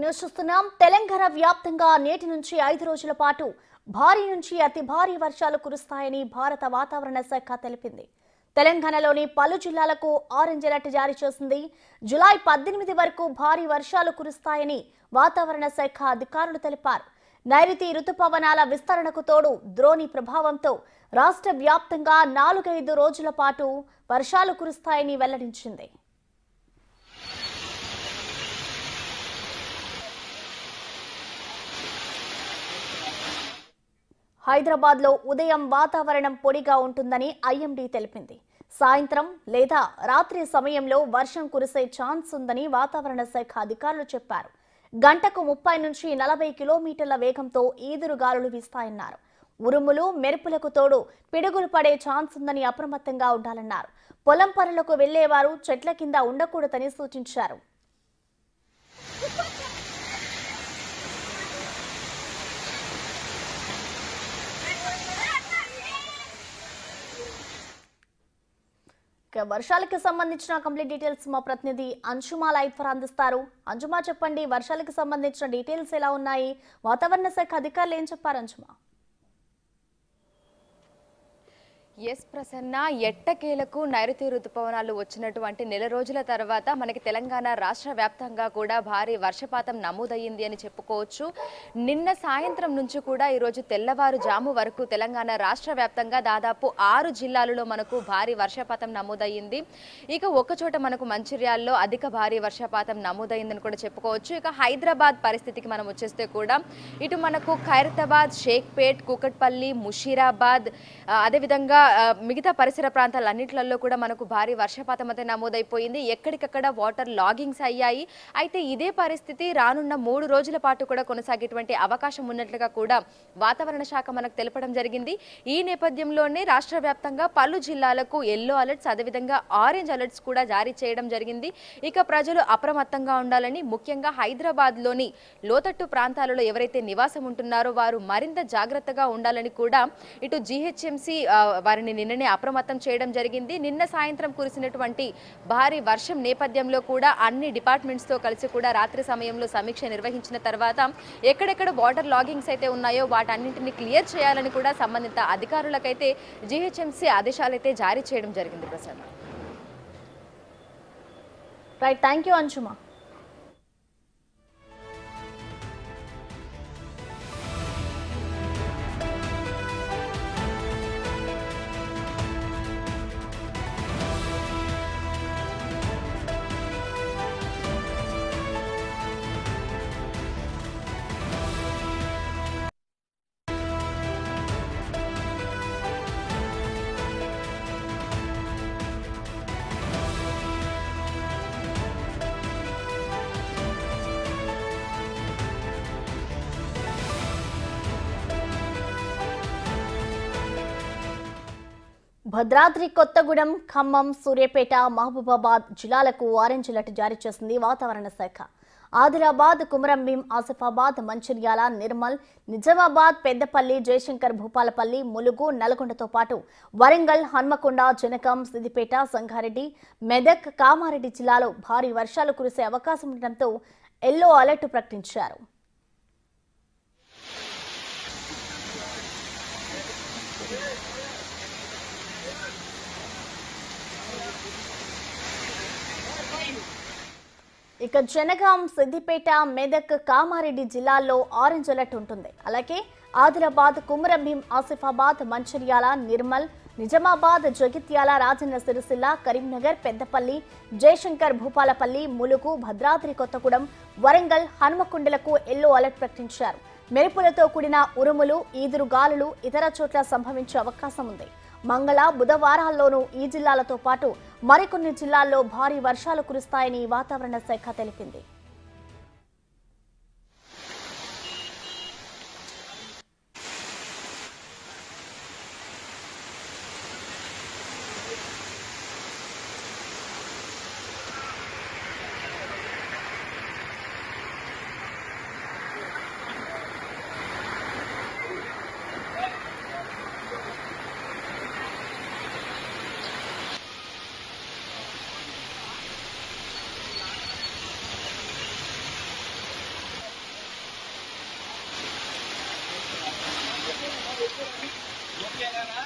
News చూస్తున్నాం. తెలంగాణ వ్యాప్తంగా నేటి నుంచి 5 రోజుల పాటు భారీ నుంచి అతి భారీ వర్షాలు కురుస్తాయని భారత వాతావరణ శాఖ తెలిపింది. తెలంగాణలోని పలు జిల్లాలకు ఆరెంజ్ అలర్ట్ జారీ చేసింది. జూలై 18 వరకు భారీ వర్షాలు కురుస్తాయని వాతావరణ శాఖ అధికారులు తెలిపారు. నైరుతి రుతుపవనాల విస్తరణకు తోడు ద్రోణి ప్రభావంతో రాష్ట్ర వ్యాప్తంగా 4-5 రోజుల పాటు వర్షాలు కురుస్తాయని వెల్లడించింది. హైదరాబాద్ లో ఉదయం వాతావరణం పొడిగా ఉంటుందని ఐఎండీ తెలిపింది. సాయంత్రం లేదా రాత్రి సమయంలో వర్షం కురిసే ఛాన్స్ ఉందని వాతావరణ శాఖ అధికారులు చెప్పారు. గంటకు 30 నుంచి 40 కిలోమీటర్ల వేగంతో ఈదురుగాలులు వీస్తాయన్నారు. ఉరుములు మెరుపులకు తోడు పిడుగులు పడే ఛాన్స్ ఉందని అప్రమత్తంగా ఉండాలన్నారు. పొలం పనులకు వెళ్లేవారు చెట్ల కింద ఉండకూడదని సూచించారు. వర్షాలకు సంబంధించిన కంప్లీట్ డీటెయిల్స్ మా ప్రతినిధి అంశుమా లైవ్ ద్వారా అందిస్తారు. అంశుమా, చెప్పండి, వర్షాలకు సంబంధించిన డీటెయిల్స్ ఎలా ఉన్నాయి? వాతావరణ శాఖ అధికారులు ఏం చెప్పారు? అంశుమా. ఎస్ ప్రసన్న, ఎట్టకేలకు నైరుతి రుతుపవనాలు వచ్చినటువంటి నెల రోజుల తర్వాత మనకి తెలంగాణ రాష్ట్ర వ్యాప్తంగా కూడా భారీ వర్షపాతం నమోదయ్యింది అని చెప్పుకోవచ్చు. నిన్న సాయంత్రం నుంచి కూడా ఈరోజు తెల్లవారుజాము వరకు తెలంగాణ రాష్ట్ర వ్యాప్తంగా దాదాపు 6 జిల్లాలలో మనకు భారీ వర్షపాతం నమోదయ్యింది. ఇక ఒకచోట మనకు మంచిర్యాలలో అధిక భారీ వర్షపాతం నమోదయ్యిందని కూడా చెప్పుకోవచ్చు. ఇక హైదరాబాద్ పరిస్థితికి మనం వచ్చేస్తే కూడా ఇటు మనకు ఖైరతాబాద్, షేక్పేట్, కూకట్పల్లి, ముషీరాబాద్, అదేవిధంగా మిగతా పరిసర ప్రాంతాలన్నింటిలో కూడా మనకు భారీ వర్షపాతం అయితే నమోదైపోయింది. ఎక్కడికక్కడ వాటర్ లాగింగ్స్ అయ్యాయి. అయితే ఇదే పరిస్థితి రానున్న 3 రోజుల పాటు కూడా కొనసాగేటువంటి అవకాశం ఉన్నట్లుగా కూడా వాతావరణ శాఖ మనకు తెలపడం జరిగింది. ఈ నేపథ్యంలోనే రాష్ట్ర వ్యాప్తంగా పలు జిల్లాలకు ఎల్లో అలర్ట్స్, అదేవిధంగా ఆరెంజ్ అలర్ట్స్ కూడా జారీ చేయడం జరిగింది. ఇక ప్రజలు అప్రమత్తంగా ఉండాలని, ముఖ్యంగా హైదరాబాద్లోని లోతట్టు ప్రాంతాలలో ఎవరైతే నివాసం ఉంటున్నారో వారు మరింత జాగ్రత్తగా ఉండాలని కూడా ఇటు జీహెచ్ఎంసీ వారిని నిన్ననే అప్రమత్తం చేయడం జరిగింది. నిన్న సాయంత్రం కురిసినటువంటి భారీ వర్షం నేపథ్యంలో కూడా అన్ని డిపార్ట్మెంట్స్ తో కలిసి కూడా రాత్రి సమయంలో సమీక్ష నిర్వహించిన తర్వాత ఎక్కడెక్కడ వాటర్ లాగింగ్స్ అయితే ఉన్నాయో వాటన్నింటినీ క్లియర్ చేయాలని కూడా సంబంధిత అధికారులకైతే జీహెచ్ఎంసీ ఆదేశాలు అయితే జారీ చేయడం జరిగింది. Prasanna. Right, thank you Anshuma. Bhadradri Kothagudem, Khammam, Suryapet, Mahabubabad జిల్లాలకు ఆరెంజ్ అలర్ట్ జారీ చేసింది వాతావరణ శాఖ. ఆదిలాబాద్, కుమరంభీం, ఆసిఫాబాద్, మంచిర్యాల, నిర్మల్, నిజామాబాద్, పెద్దపల్లి, జయశంకర్ భూపాలపల్లి, ములుగు, నల్గొండతో పాటు వరంగల్, హన్మకొండ, జనకం, సిద్దిపేట, సంగారెడ్డి, మెదక్, కామారెడ్డి జిల్లాలో భారీ వర్షాలు కురిసే అవకాశం ఉండడంతో ఎల్లో అలర్ట్ ప్రకటించారు. ఇక జనగాం, సిద్దిపేట, మెదక్, కామారెడ్డి జిల్లాల్లో ఆరెంజ్ అలర్ట్ ఉంటుంది. అలాగే ఆదిలాబాద్, కుమరంభీం, ఆసిఫాబాద్, మంచిర్యాల, నిర్మల్, నిజామాబాద్, జగిత్యాల, రాజన్న సిరిసిల్ల, కరీంనగర్, పెద్దపల్లి, జయశంకర్ భూపాలపల్లి, ములుగు, భద్రాద్రి కొత్తగూడెం, వరంగల్, హన్మకొండలకు ఎల్లో అలర్ట్ ప్రకటించారు. మెరుపులతో కూడిన ఉరుములు, ఈదురుగాలులు ఇతర చోట్ల సంభవించే అవకాశం ఉంది. మంగళ, బుధవారాల్లోనూ ఈ జిల్లాలతో పాటు మరికొన్ని జిల్లాల్లో భారీ వర్షాలు కురుస్తాయని వాతావరణ శాఖ తెలిపింది. ఓకేనా